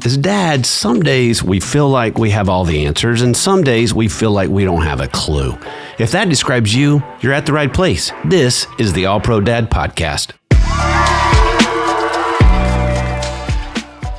As dads, some days we feel like we have all the answers, and some days we feel like we don't have a clue. If that describes you, you're at the right place. This is the All Pro Dad Podcast.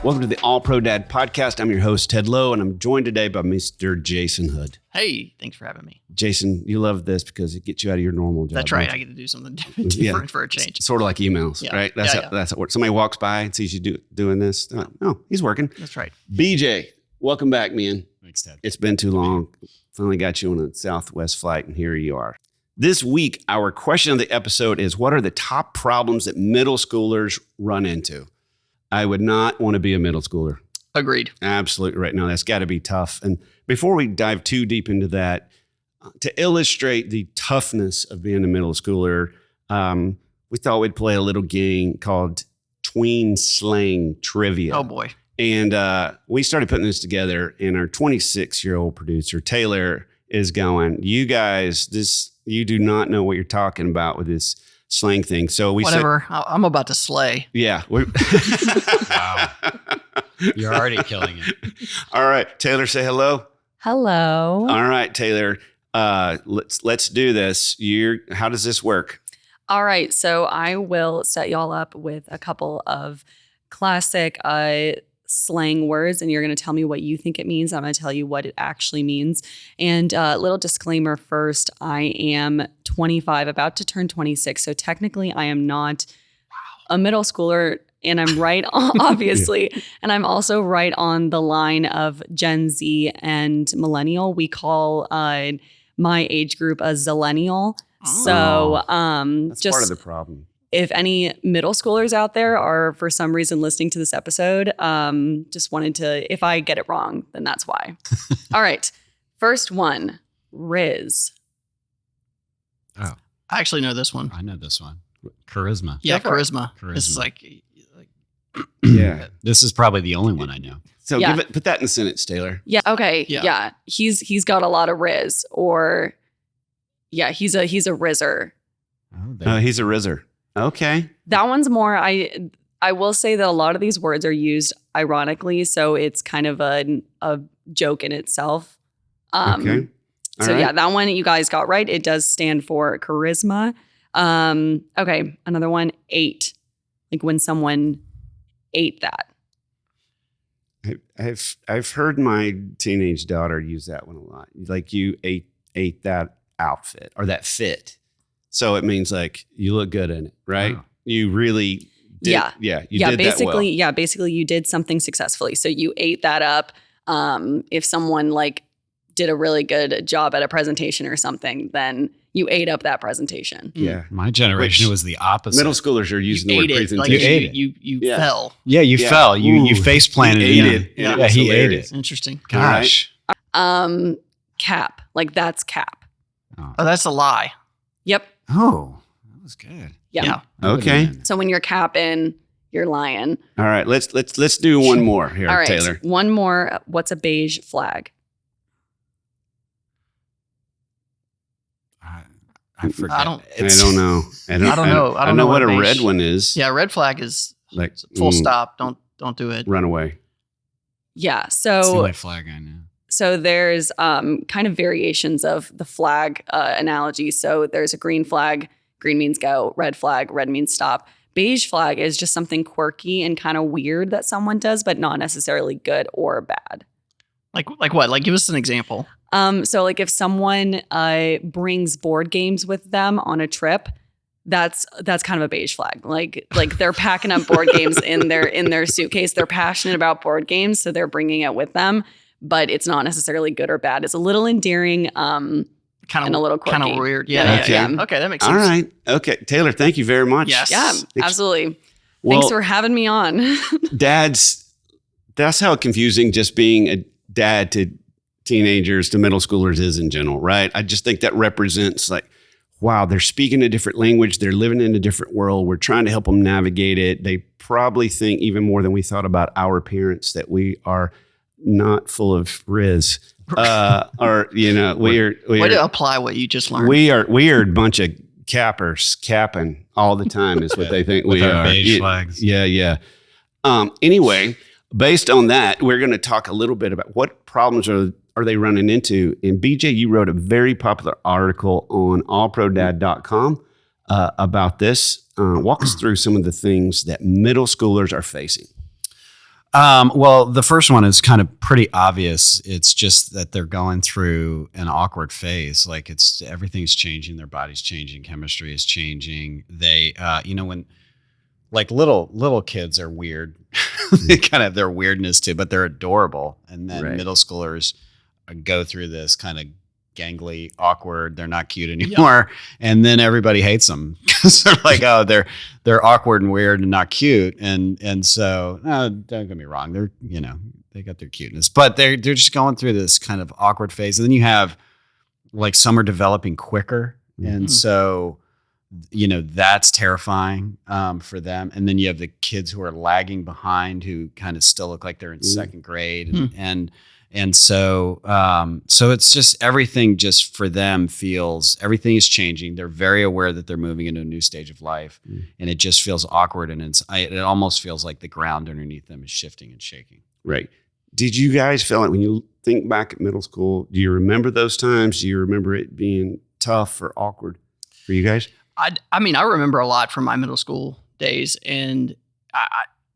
Welcome to the All Pro Dad Podcast. I'm your host, Ted Lowe, and I'm joined today by Mr. Jason Hood. Hey, thanks for having me. Jason, you love this because it gets you out of your normal job. That's right. I get to do something different for a change. It's sort of like emails, right? That's how it works. Somebody walks by and sees you doing this. Like, oh, he's working. That's right. BJ, welcome back, man. Thanks, Ted. It's been too long. Finally got you on a Southwest flight, and here you are. This week, our question of the episode is, what are the top problems that middle schoolers run into? I would not want to be a middle schooler. Agreed. Absolutely right. Now, that's got to be tough. And before we dive too deep into that, to illustrate the toughness of being a middle schooler, we thought we'd play a little game called Tween Slang Trivia. Oh, boy. And we started putting this together, and our 26-year-old producer, Taylor, is going, you guys, you do not know what you're talking about with this slang thing. So we Whatever. I'm about to slay. Yeah. Wow. You're already killing it. All right. Taylor, say hello. Hello. All right, Taylor. Let's do this. How does this work? All right. So I will set y'all up with a couple of classic slang words, and you're going to tell me what you think it means. I'm going to tell you what it actually means. And a little disclaimer first, I am 25, about to turn 26. So technically I am not a middle schooler, and I'm right on, obviously. Yeah. And I'm also right on the line of Gen Z and millennial. We call my age group a zillennial. Oh. So that's just part of the problem. If any middle schoolers out there are for some reason listening to this episode, just wanted to, if I get it wrong, then that's why. All right. First one, Riz. Oh, I actually know this one. I know this one. Charisma. Yeah, charisma. This is like yeah. This is probably the only one I know. So put that in a sentence, Taylor. Yeah. Okay. Yeah. He's got a lot of Riz, or he's a Rizzer. Oh, he's a Rizzer. Okay. That one's more, I will say that a lot of these words are used ironically, so it's kind of a joke in itself. Okay. So right. Yeah, that one you guys got right. It does stand for charisma. Okay, another one, ate. Like when someone ate that. I've heard my teenage daughter use that one a lot. Like you ate that outfit or that fit. So it means like you look good in it, right? Oh. You really did. You did basically, that well. Yeah, basically you did something successfully. So you ate that up. If someone like did a really good job at a presentation or something, then you ate up that presentation. Yeah. My generation was the opposite. Middle schoolers are using the word presentation. Like you ate it. You fell. Yeah, you fell. You face planted. He ate it. Yeah, he ate it. Interesting. Gosh. Right. Cap. Like that's cap. Oh, that's a lie. Yep. Oh, that was good. Yeah. Okay. So when you're capping, you're lying. All right. Let's do one more here, all right, Taylor. One more. What's a beige flag? I forget. I don't know. I don't know what a red one is. Yeah, red flag is like full stop. Don't do it. Run away. Yeah. It's the So only flag I know. So there's kind of variations of the flag analogy. So there's a green flag, green means go, red flag, red means stop. Beige flag is just something quirky and kind of weird that someone does, but not necessarily good or bad. Like what? Like give us an example. So like if someone brings board games with them on a trip, that's kind of a beige flag. Like they're packing up board games in their suitcase. They're passionate about board games, so they're bringing it with them. But it's not necessarily good or bad. It's a little endearing, and a little quirky. Kind of weird. Yeah. Okay, that makes sense. All right. Okay, Taylor, thank you very much. Yes. Yeah, absolutely. Thanks for having me on. Dads, that's how confusing just being a dad to teenagers to middle schoolers is in general, right? I just think that represents like, wow, they're speaking a different language. They're living in a different world. We're trying to help them navigate it. They probably think even more than we thought about our parents that we are not full of Riz. Or, we are. Way to apply what you just learned. We are a bunch of cappers capping all the time is what they think we are. Beige flags. Yeah. Anyway, based on that, we're going to talk a little bit about what problems are they running into. And BJ, you wrote a very popular article on allprodad.com about this. Walk us through some of the things that middle schoolers are facing. Well, the first one is kind of pretty obvious. It's just that they're going through an awkward phase. Like everything's changing. Their body's changing. Chemistry is changing. They, when like little kids are weird, they kind of have their weirdness too, but they're adorable. And then middle schoolers go through this kind of gangly, awkward, they're not cute anymore. Yep. And then everybody hates them because they're like, oh, they're awkward and weird and not cute. And so don't get me wrong. They're, they got their cuteness, but they're just going through this kind of awkward phase. And then you have like some are developing quicker. Mm-hmm. And so, that's terrifying for them. And then you have the kids who are lagging behind who kind of still look like they're in second grade. And so it's just everything just for them everything is changing. They're very aware that they're moving into a new stage of life and it just feels awkward. And it almost feels like the ground underneath them is shifting and shaking. Right. Did you guys feel like when you think back at middle school, do you remember those times? Do you remember it being tough or awkward for you guys? I mean, I remember a lot from my middle school days, and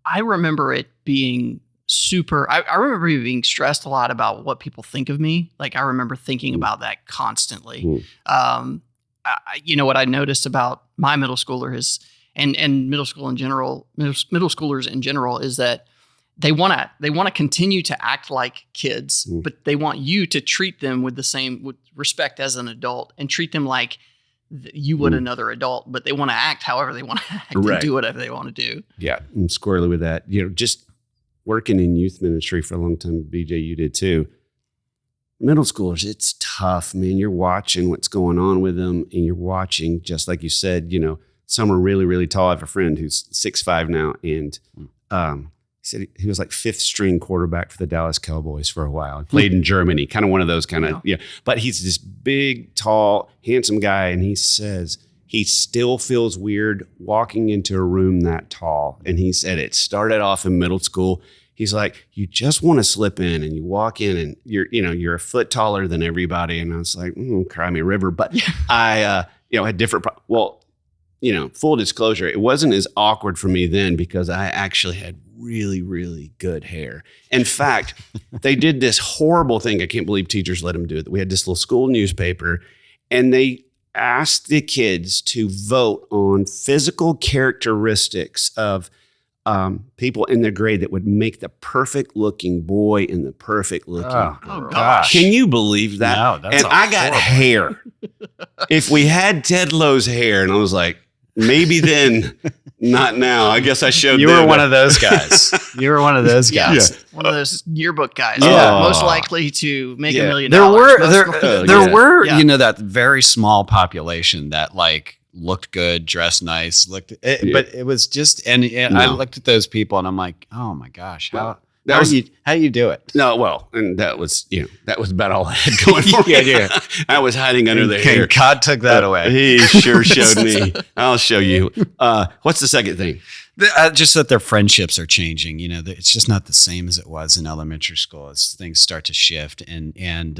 I remember it being super. I remember being stressed a lot about what people think of me. Like I remember thinking about that constantly. What I noticed about my middle schooler is, and middle school in general, middle schoolers in general, is that they want to continue to act like kids, but they want you to treat them with respect as an adult and treat them like you would another adult, but they want to act however they want to act and do whatever they want to do. Yeah, I'm squarely with that. Just working in youth ministry for a long time, BJ, you did too. Middle schoolers, it's tough, man. You're watching what's going on with them, and you're watching, just like you said, some are really, really tall. I have a friend who's 6'5" now, and he said he was like fifth string quarterback for the Dallas Cowboys for a while. He played in Germany, kind of one of those but he's this big, tall, handsome guy. And he says he still feels weird walking into a room that tall. And he said it started off in middle school. He's like, you just want to slip in and you walk in and you're a foot taller than everybody. And I was like, cry me a river. But I, had different, full disclosure, it wasn't as awkward for me then because I actually had really, really good hair. In fact, they did this horrible thing. I can't believe teachers let them do it. We had this little school newspaper, and they asked the kids to vote on physical characteristics of people in their grade that would make the perfect looking boy and the perfect looking girl. Oh gosh. Can you believe that? No, that's and I got hair. If we had Ted Lowe's hair, and I was like, maybe then, not now. I guess I showed you were one of those guys. You were one of those guys. Yeah. One of those yearbook guys. Yeah. Most likely to make $1 million. There were that very small population that like looked good, dressed nice, but it was just, and I looked at those people and I'm like, oh my gosh, how do you do it? No, well, and that was about all I had going for me. Yeah. I was hiding under the hair. God took that away. He sure showed me. I'll show you. What's the second thing? Just that their friendships are changing. It's just not the same as it was in elementary school as things start to shift. And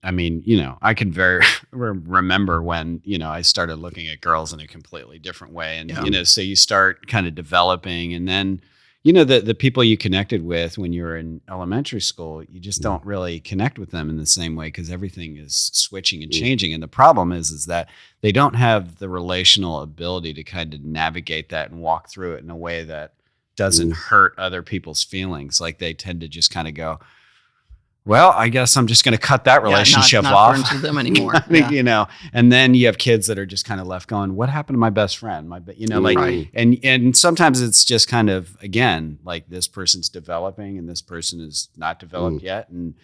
I mean, I can very remember when, I started looking at girls in a completely different way. And, so you start kind of developing, and then, the people you connected with when you were in elementary school, you just don't really connect with them in the same way because everything is switching and changing. And the problem is that they don't have the relational ability to kind of navigate that and walk through it in a way that doesn't hurt other people's feelings. Like they tend to just kind of go, well, I guess I'm just going to cut that relationship not off. friends with them anymore. And then you have kids that are just kind of left going, what happened to my best friend? Right. And sometimes it's just kind of, again, like this person's developing and this person is not developed yet. And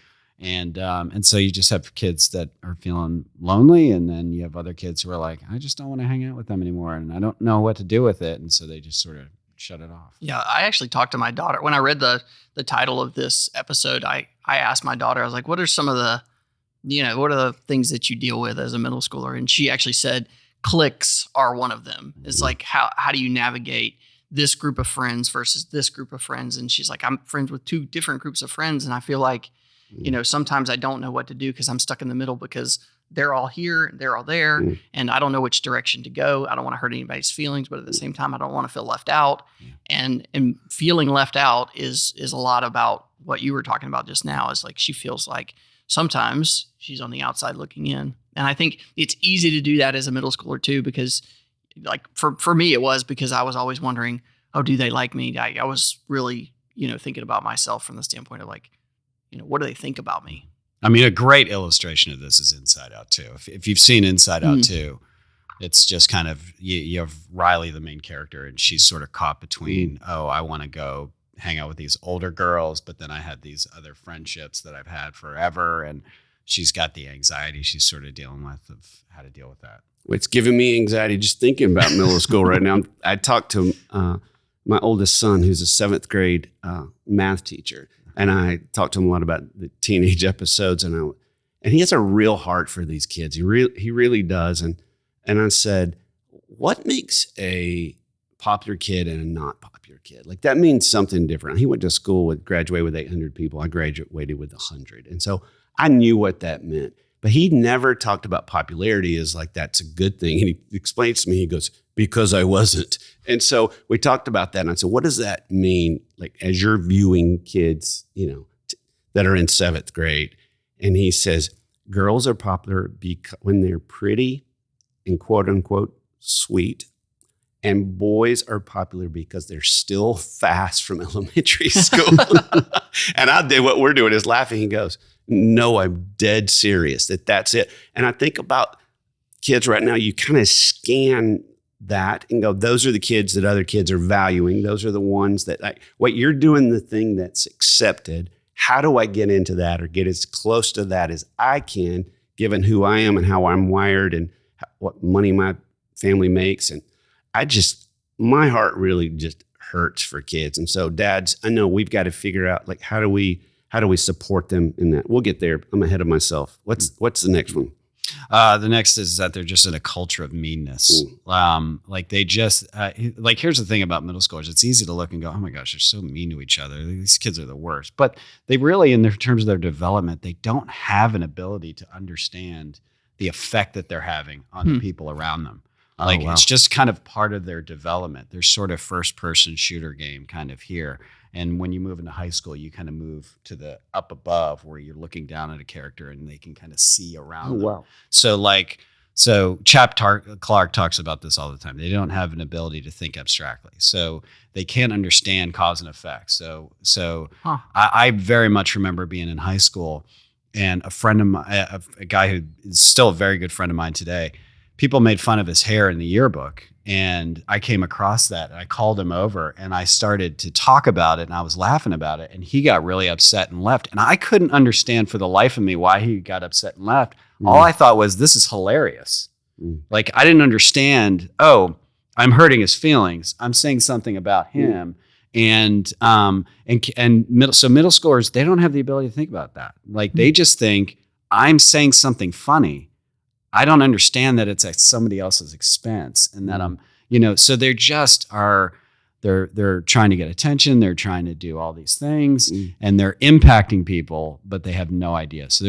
so you just have kids that are feeling lonely. And then you have other kids who are like, I just don't want to hang out with them anymore. And I don't know what to do with it. And so they just sort of shut it off. Yeah. I actually talked to my daughter when I read the title of this episode. I asked my daughter, I was like, what are some of the, what are the things that you deal with as a middle schooler? And she actually said cliques are one of them. It's like, how do you navigate this group of friends versus this group of friends. And she's like, I'm friends with two different groups of friends. And I feel like, sometimes I don't know what to do because I'm stuck in the middle because they're all here, they're all there, and I don't know which direction to go. I don't want to hurt anybody's feelings, but at the same time, I don't want to feel left out. And feeling left out is a lot about what you were talking about just now. Is like she feels like sometimes she's on the outside looking in, and I think it's easy to do that as a middle schooler too, because like for me it was because I was always wondering, oh, do they like me? I was really thinking about myself from the standpoint of like, what do they think about me? I mean, a great illustration of this is Inside Out 2. If you've seen Inside Out 2, it's just kind of, you have Riley, the main character, and she's sort of caught between, I want to go hang out with these older girls, but then I had these other friendships that I've had forever, and she's got the anxiety she's sort of dealing with of how to deal with that. It's giving me anxiety just thinking about middle school right now. I talked to my oldest son, who's a 7th grade math teacher. And I talked to him a lot about the teenage episodes, and he has a real heart for these kids. He really does. And I said, what makes a popular kid and a not popular kid? Like that means something different. He went to school graduated with 800 people. I graduated with 100. And so I knew what that meant. But he never talked about popularity as like that's a good thing. And he explains to me, he goes, because I wasn't. And so we talked about that. And I said, what does that mean? Like as you're viewing kids, that are in 7th grade. And he says, girls are popular when they're pretty and quote unquote sweet. And boys are popular because they're still fast from elementary school. And I did what we're doing is laughing. He goes, no, I'm dead serious that's it. And I think about kids right now, you kind of scan that and go, those are the kids that other kids are valuing. Those are the ones that what you're doing, the thing that's accepted. How do I get into that or get as close to that as I can, given who I am and how I'm wired and what money my family makes? And my heart really just hurts for kids. And so dads, I know we've got to figure out like, how do we support them in that? We'll get there. I'm ahead of myself. What's the next one? The next is that they're just in a culture of meanness. Like they just, here's the thing about middle schoolers. It's easy to look and go, oh my gosh, they're so mean to each other. These kids are the worst. But they really, in their terms of their development, they don't have an ability to understand the effect that they're having on the people around them. It's just kind of part of their development. There's sort of first person shooter game kind of here. And when you move into high school, you kind of move to the up above where you're looking down at a character and they can kind of see around them. Wow. So Chap Clark talks about this all the time. They don't have an ability to think abstractly. So they can't understand cause and effect. I very much remember being in high school and a friend of mine, a guy who is still a very good friend of mine today, people made fun of his hair in the yearbook. And I came across that and I called him over and I started to talk about it and I was laughing about it and he got really upset and left. And I couldn't understand for the life of me why he got upset and left. All I thought was, this is hilarious. Like I didn't understand, I'm hurting his feelings. I'm saying something about him. And middle schoolers, they don't have the ability to think about that. Like they just think I'm saying something funny. I don't understand that it's at somebody else's expense and that I'm, so they're just they're trying to get attention. They're trying to do all these things and they're impacting people, but they have no idea. So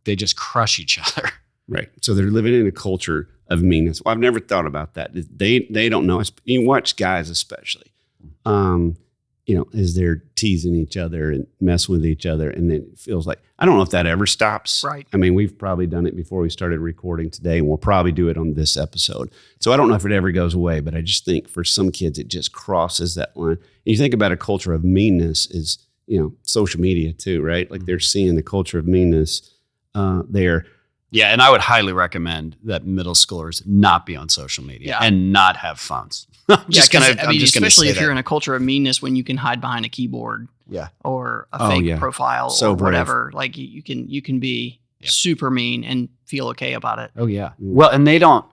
they just crush each other. Right. So they're living in a culture of meanness. Well, I've never thought about that. They don't know. You watch guys especially, as they're teasing each other and messing with each other. And then it feels like, I don't know if that ever stops. Right. I mean, we've probably done it before we started recording today, and we'll probably do it on this episode. So I don't know if it ever goes away, but I just think for some kids, it just crosses that line. And you think about a culture of meanness is, social media too, right? Like they're seeing the culture of meanness there. Yeah, and I would highly recommend that middle schoolers not be on social media and not have phones. Especially if you're in a culture of meanness when you can hide behind a keyboard, or a fake profile or whatever. Like you can be super mean and feel okay about it. Oh yeah. Well, and they don't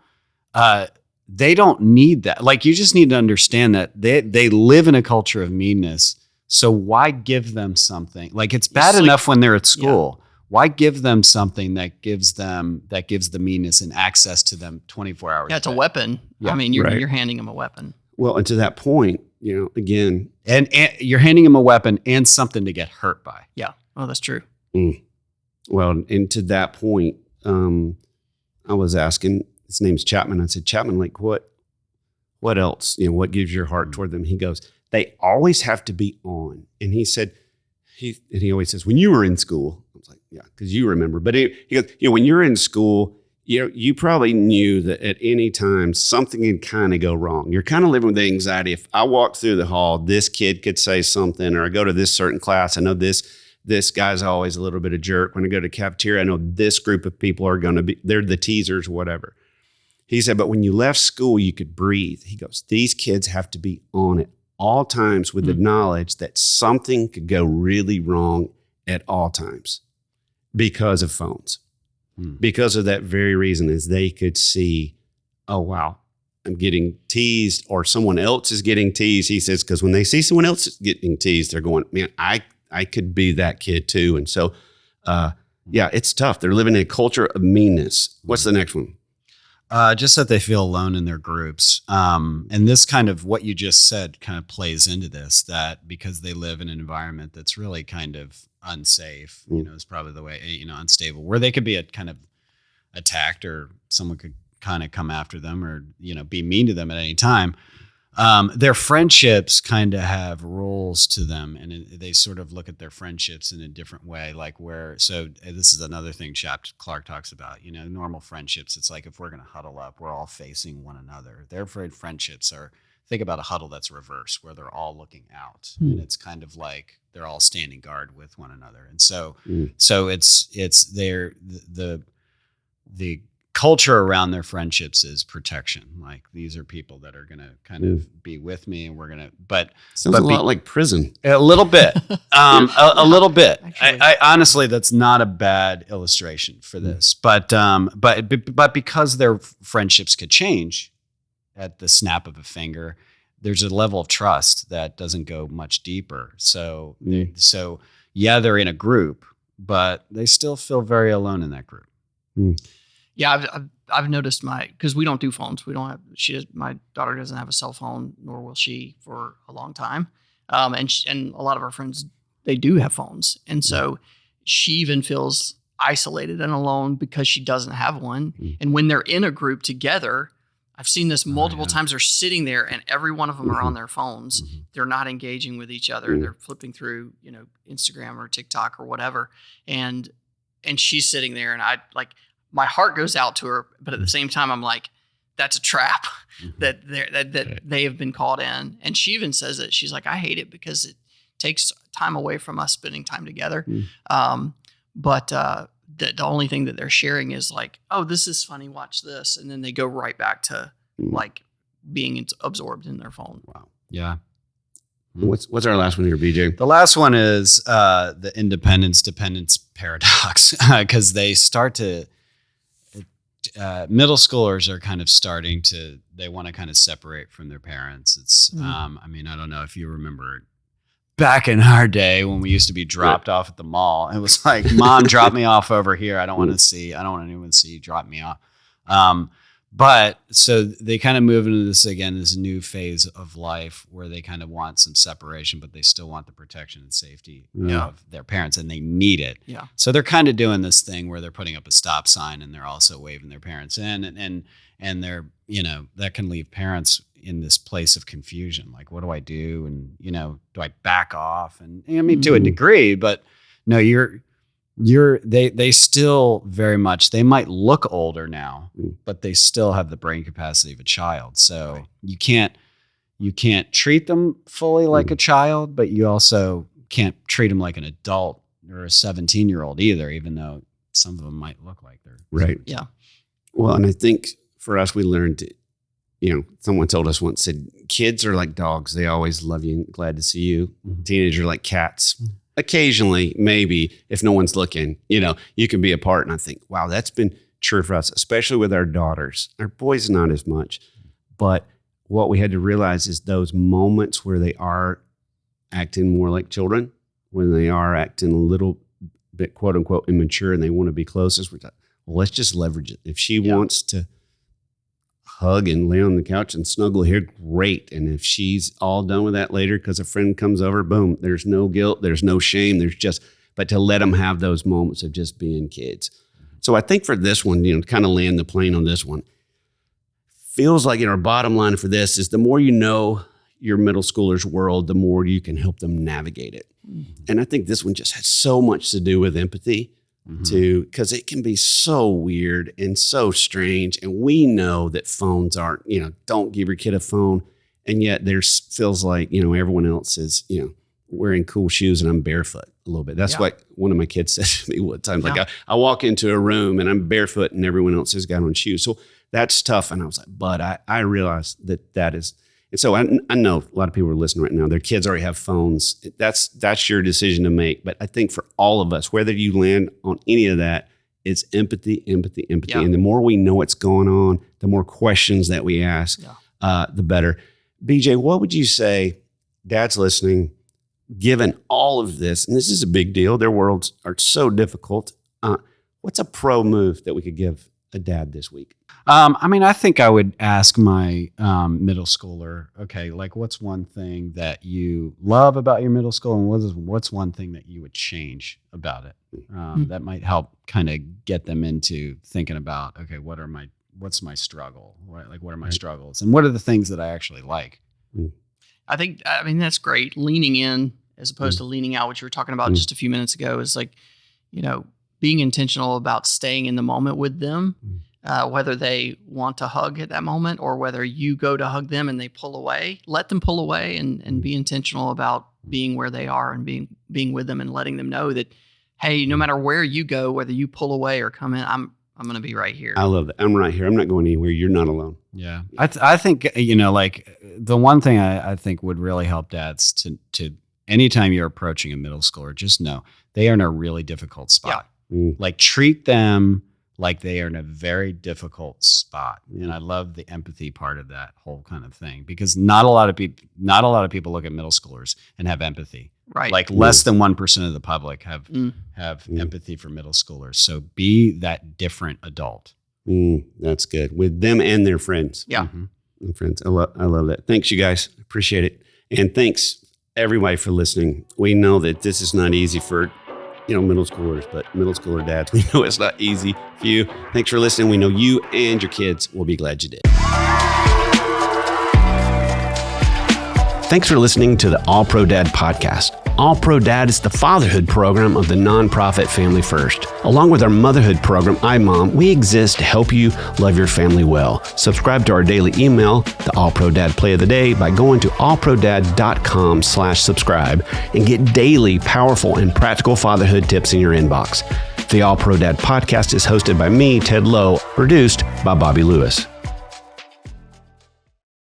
need that. Like you just need to understand that they live in a culture of meanness. So why give them something? Like it's bad enough when they're at school. Yeah. Why give them something that gives the meanness and access to them 24 hours? Yeah, it's a weapon. Yeah, I mean, you're handing them a weapon. Well, and to that point, again, And you're handing them a weapon and something to get hurt by. Yeah. Oh, that's true. Well, and to that point, I was asking, his name's Chapman. I said, Chapman, like what else? What gives your heart toward them? He goes, they always have to be on. And he said, he always says, when you were in school, I was like, yeah, because you remember. But he goes, when you're in school, you probably knew that at any time something could kind of go wrong. You're kind of living with the anxiety. If I walk through the hall, this kid could say something, or I go to this certain class, I know this guy's always a little bit of jerk. When I go to the cafeteria, I know this group of people are going to be, they're the teasers, whatever. He said, but when you left school, you could breathe. He goes, these kids have to be on at all times with the knowledge that something could go really wrong at all times because of phones. Because of that very reason, is they could see, oh, wow, I'm getting teased, or someone else is getting teased. He says, because when they see someone else getting teased, they're going, man, I could be that kid too. And so, yeah, it's tough. They're living in a culture of meanness. What's the next one? Just that they feel alone in their groups. And this kind of what you just said kind of plays into this, that because they live in an environment that's really kind of unsafe, is probably the way, unstable, where they could be kind of attacked, or someone could kind of come after them, or, be mean to them at any time. Their friendships kind of have rules to them, and they sort of look at their friendships in a different way. So this is another thing Clark talks about, normal friendships. It's like, if we're going to huddle up, we're all facing one another. Their friendships think about a huddle that's reverse, where they're all looking out, and it's kind of like they're all standing guard with one another. And so it's the culture around their friendships is protection. Like, these are people that are going to kind of be with me, and we're going to, sounds a lot like prison. A little bit, a little bit. I honestly, that's not a bad illustration for this, but because their friendships could change at the snap of a finger, there's a level of trust that doesn't go much deeper. So they're in a group, but they still feel very alone in that group. Yeah, I've noticed because we don't do phones. We don't have, my daughter doesn't have a cell phone, nor will she for a long time. And a lot of our friends, they do have phones. And so she even feels isolated and alone because she doesn't have one. And when they're in a group together, I've seen this multiple times. They're sitting there and every one of them are on their phones. They're not engaging with each other. They're flipping through, Instagram or TikTok or whatever. And she's sitting there, and my heart goes out to her, but at the same time, I'm like, that's a trap that they have been caught in. And she even says that she's like, I hate it because it takes time away from us spending time together. But the only thing that they're sharing is like, oh, this is funny, watch this. And then they go right back to like being absorbed in their phone. Wow. Yeah. What's our last one here, BJ? The last one is the independence-dependence paradox, because they start to, middle schoolers are kind of they want to kind of separate from their parents. It's, I don't know if you remember back in our day when we used to be dropped off at the mall. It was like, Mom, drop me off over here. I don't want anyone to see you drop me off. But so they kind of move into this new phase of life where they kind of want some separation, but they still want the protection and safety of their parents, and they need it. Yeah. So they're kind of doing this thing where they're putting up a stop sign and they're also waving their parents in, and they're, that can leave parents in this place of confusion. Like, what do I do? And, do I back off? And to a degree, but no, they still very much, they might look older now, but they still have the brain capacity of a child. So you can't treat them fully like a child, but you also can't treat them like an adult or a 17-year-old either, even though some of them might look like they're right. Yeah. Well, and I think for us, we learned, someone told us once, said, kids are like dogs. They always love you and glad to see you. Teenagers are like cats. Occasionally, maybe if no one's looking, you can be apart. And I think, wow, that's been true for us, especially with our daughters. Our boys, not as much. But what we had to realize is those moments where they are acting more like children, when they are acting a little bit, quote unquote, immature, and they want to be closest, we're like, well, let's just leverage it. If she wants to hug and lay on the couch and snuggle here, great. And if she's all done with that later because a friend comes over, boom, there's no guilt, there's no shame, but to let them have those moments of just being kids. So I think for this one, kind of land the plane on this one, feels like our bottom line for this is the more you know your middle schooler's world, the more you can help them navigate it. And I think this one just has so much to do with empathy too, because it can be so weird and so strange. And we know that phones aren't, don't give your kid a phone. And yet feels like, everyone else is, wearing cool shoes and I'm barefoot a little bit. That's what one of my kids said to me one time. Like I walk into a room and I'm barefoot and everyone else has got on shoes. So that's tough. And I was like, but I realized that is, and so I know a lot of people are listening right now. Their kids already have phones. That's your decision to make. But I think for all of us, whether you land on any of that, it's empathy. Yeah. And the more we know what's going on, the more questions that we ask, the better. BJ, what would you say, dads listening, given all of this, and this is a big deal, their worlds are so difficult. What's a pro move that we could give a dad this week? I think I would ask my middle schooler, okay, like what's one thing that you love about your middle school and what's one thing that you would change about it? That might help kind of get them into thinking about, okay, what's my struggle? What are my struggles? And what are the things that I actually like? I mean, that's great. Leaning in as opposed to leaning out, which you were talking about just a few minutes ago, is like, being intentional about staying in the moment with them, whether they want to hug at that moment or whether you go to hug them and they pull away, let them pull away and be intentional about being where they are and being with them and letting them know that, hey, no matter where you go, whether you pull away or come in, I'm going to be right here. I love that. I'm right here. I'm not going anywhere. You're not alone. Yeah. I think, like the one thing I think would really help dads to anytime you're approaching a middle schooler, just know they are in a really difficult spot. Yeah. Like treat them like they are in a very difficult spot. And I love the empathy part of that whole kind of thing, because not a lot of people look at middle schoolers and have empathy. Right. Like less than 1% of the public have empathy for middle schoolers. So be that different adult. That's good. With them and their friends. Yeah. And friends. I love that. Thanks, you guys. Appreciate it. And thanks everybody for listening. We know that this is not easy for middle schoolers, but middle schooler dads, we know it's not easy for you. Thanks for listening. We know you and your kids will be glad you did. Thanks for listening to the All Pro Dad podcast. All Pro Dad is the fatherhood program of the nonprofit Family First. Along with our motherhood program, iMom, we exist to help you love your family well. Subscribe to our daily email, the All Pro Dad Play of the Day, by going to allprodad.com/subscribe and get daily powerful and practical fatherhood tips in your inbox. The All Pro Dad podcast is hosted by me, Ted Lowe, produced by Bobby Lewis.